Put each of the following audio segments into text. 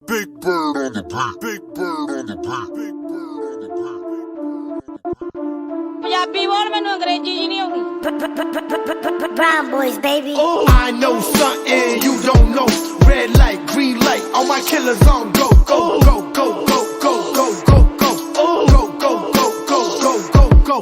Big bird on the beat. Big bird on the beat. Big bird on the beat. Punjabi ਬੋਲ ਮੈਨੂੰ ਅੰਗਰੇਜ਼ੀ ਜੀ ਨਹੀਂ ਆਉਂਦੀ Brown boys, baby. I know something you don't know. Red light, green light, all my killers on go, go, go, go, go, go, go, go, go, go, go, go, go, go, go, go.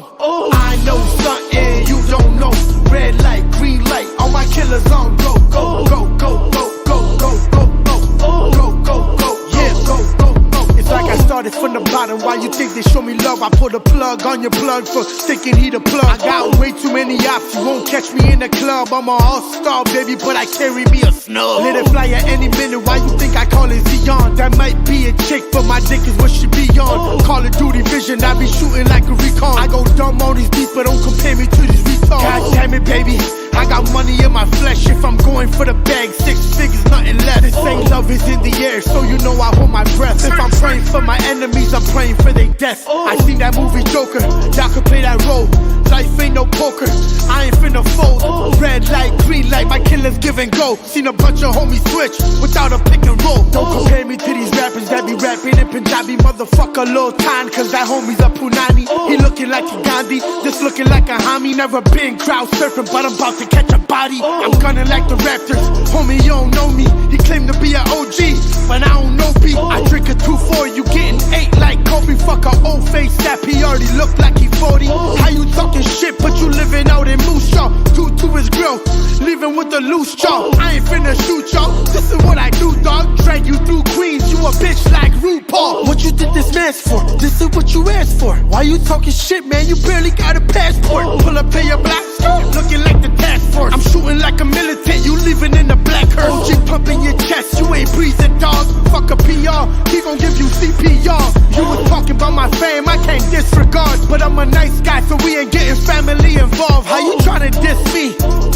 I know something you don't know. Red light, green light, all my killers on go, go, go, go, go, go, go, go, go, go, go, go, yeah, go, go, go. It's like I started from the bottom. Why you think they show me love? I put a plug on your plug for thinking he the plug. I got way too many options. You won't catch me in the club. I'm an all-star, baby, but I carry me a snub. Let it fly at any minute. Why you think I call it Zion? That might be a chick, but my dick is what she be on. Call of Duty vision. I be shooting like a recon. I go dumb on these beats, but don't compare me to these retards. God damn it, baby. I got money in my flesh. If I'm going for the bag, 6 figures, nothing less. This ain't love is in the air, so you know I hold my breath. If I'm praying for my enemies, I'm praying for their death. I seen that movie Joker, y'all can play that role. Life ain't no poker, I ain't finna fold. Red light, green light, my killers give and go. Seen a bunch of homies switch without a pick and roll. Don't compare me to these rappers that be rapping in Punjabi. Motherfucker, Lil Tan, cause that homie's a Punani. He looking like a Gandhi, just looking like a homie. Never been crowd surfing, but I'm about to catch a body. I'm gunning like the Raptors, homie, you don't know me. He claimed to be an OG, but I don't know B. I drink a 2-4, you getting 8 like Kobe. Fuck a old face sap, he already look like he 40. How you talking shit, but you living out in Moose Jaw? 2 to his grill, leaving with a loose jaw. I ain't finna shoot y'all, this is what I do, dog. Drag you through Queens, you a bitch like RuPaul. What you think this man's for? This is what you asked for. Why you talking shit, man? You barely got a passport. Pull up in your black skirt, looking like the task force. I'm shooting like a militant, you living in the black hearse. OG pumping your chest, you ain't breathing, dog. Fuck a PR, he gon' give you CPR. You was talking about my fame, I can't disregard. But I'm a nice guy, so we ain't getting family involved. How you tryna diss me?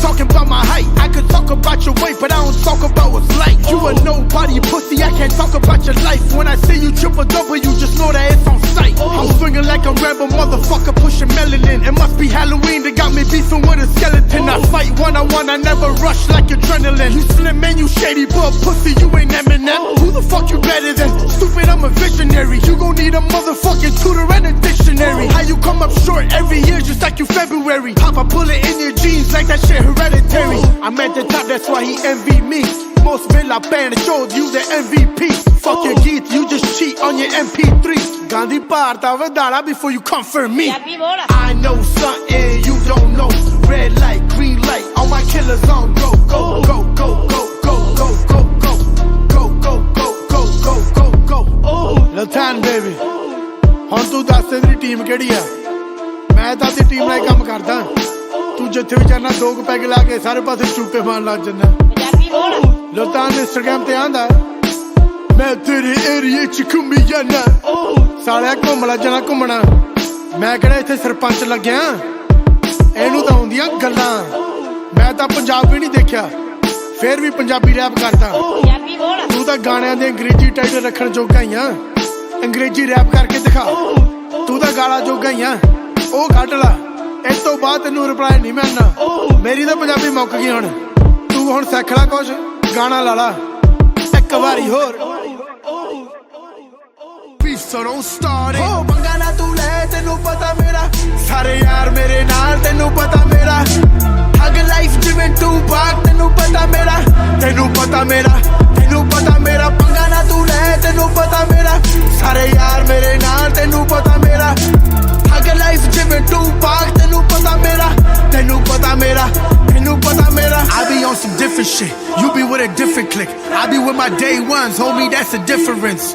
Talking about my height, I could talk about your weight, but I don't talk about what's like. You a nobody pussy, I can't talk about your life. When I say you triple double, you just know that it's on sight. I'm swinging like a rebel motherfucker, pushing melanin. It must be Halloween, they got me beefing with a skeleton. I fight one-on-one, I never rush like adrenaline. You slim man, you shady, but pussy, you ain't Eminem. Who the fuck you better than? Stupid, I'm a visionary. You gon' need a motherfucking tutor and a dictionary. How you come up short every year just like you February? Pop a bullet in your jeans like that shit hereditary. I'm at the top, that's why he envy me. Most Villa band showed you the MVP. Fuck your geet, you just cheat on your MP3. Gandhi parta vedala before you come for me. Punjabi ਬੋਲ I know something you don't know. Red light, green light, all my killers on go, go, go, go, go, go, go, go, go, go, go, go, go, go, go, go. Lathan baby, ਹੁਣ ਤੂੰ ਦੱਸ ਤੇਰੀ team ਕਿਹੜੀ ਆ? ਮੈਂ ਤਾਂ ਤੇ team ਨਾਲ ਕੰਮ ਕਰਦਾ। ਤੂੰ ਜਿੱਥੇ ਵੀ ਜਾਣਾ 2 ਪੈਗ ਲਾ ਕੇ ਸਾਰੇ ਪਾਸੇ ਚੂਪੇ ਮਾਰਨ ਲੱਗ ਜੰਨਾ। ਪੰਜਾਬੀ ਬੋਲ Lathan Instagram ਤੇ ਆਂਦਾ ਮੈਂ ਤੇਰੇ ਏਰੀਏ ਚ ਘੁੰਮੀ ਜਾਣਾ। ਸਾਲਿਆ ਘੁੰਮ ਲੈ ਜਾਣਾ ਘੁੰਮਣਾ। ਮੈਂ ਕਿਹੜਾ ਇੱਥੇ ਸਰਪੰਚ ਲੱਗਿਆ? ਇਹਨੂੰ ਤਾਂ ਹੁੰਦੀਆਂ ਗੱਲਾਂ। ਮੈਂ ਤਾਂ ਪੰਜਾਬ ਵੀ ਨਹੀਂ ਦੇਖਿਆ, ਫੇਰ ਵੀ ਪੰਜਾਬੀ ਰੈਪ ਕਰਦਾ। ਪੰਜਾਬੀ ਬੋਲ ਤੂੰ ਤਾਂ ਗਾਣਿਆਂ ਦੇ ਅੰਗਰੇਜ਼ੀ ਟਾਈਟਲ ਰੱਖਣ ਜੋਗਾ ਹੀ ਆ। ਅੰਗਰੇਜ਼ੀ ਰੈਪ ਕਰਕੇ ਦਿਖਾ। ਤੂੰ ਤਾਂ ਗਾਲਾਂ ਜੋਗਾ ਹੀ ਆ, ਉਹ ਕੱਢ ਲਾ। ਇਸ ਤੋਂ ਬਾਅਦ ਤੈਨੂੰ ਰਿਪਲਾਈ ਨਹੀਂ ਮਿਲਣਾ। ਮੇਰੀ ਤਾਂ ਪੰਜਾਬੀ ਮੁੱਕ ਗਈ ਹੁਣ। ਤੂੰ ਹੁਣ ਸਿੱਖ ਲੈ ਕੁਛ, ਗਾਣਾ ਲਾ ਲਾ ਇੱਕ ਵਾਰੀ ਹੋਰ। So don't start it. Oh, पंगा ना तू ले, तेनू पता मेरा सारे यार मेरे नाल, तेनू पता मेरा हग लाइफ जिवें तू भाग, तेनू पता मेरा, तेनू पता मेरा, तेनू पता मेरा। पंगा ना तू ले, तेनू पता मेरा सारे यार मेरे नाल, तेनू पता मेरा हग लाइफ जिवें तू भाग, तेनू पता मेरा, तेनू पता मेरा, तेनू पता मेरा। I be on some different shit, you be with a different clique. I be with my day ones, homie, that's the difference.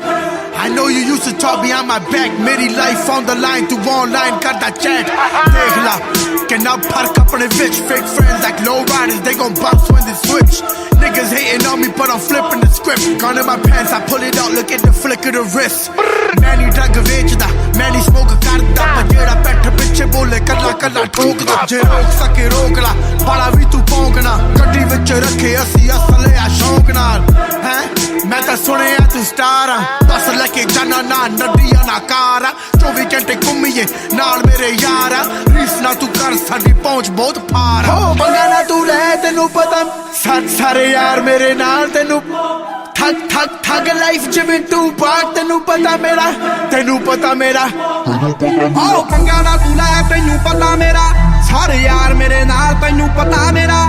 I know you used to talk behind my back. Meri life on the line through online, cut that chat. Dekh la, kenna fark apne vich. Fake friends like low riders, they gon' bounce when they switch. Niggas hating on me, but I'm flipping the script. Gun in my pants, I pull it out, look at the flick of the wrist. Manny drug vechda, Manny smoke karda. But jehda peth piche bole, kalla kalla ठोकदा। Je rok sake rok la, bala vi tu pongna। Gaddi vich rakhe assi asle a shauक naal। मैं तो सुने तू star आ, बस लेके जाना ना नदिया ना car आ। 24 घंटे घूमिए नाल मेरे यार आ। रीस ना तू कर, साडी पहुंच बहुत पार आ। पंगा ना तू ले, तेनू पता सारे यार मेरे नाल, तेनू ਠੱਗ ਲਾਈਫ ਜਿਵੇਂ ਤੂੰ ਪਾਕ ਤੈਨੂੰ ਪਤਾ ਮੇਰਾ ਆਓ ਪੰਗਾ ਨਾ ਤੂੰ ਲੈ ਤੈਨੂੰ ਪਤਾ ਮੇਰਾ ਸਾਰੇ ਯਾਰ ਮੇਰੇ ਨਾਲ ਤੈਨੂੰ ਪਤਾ ਮੇਰਾ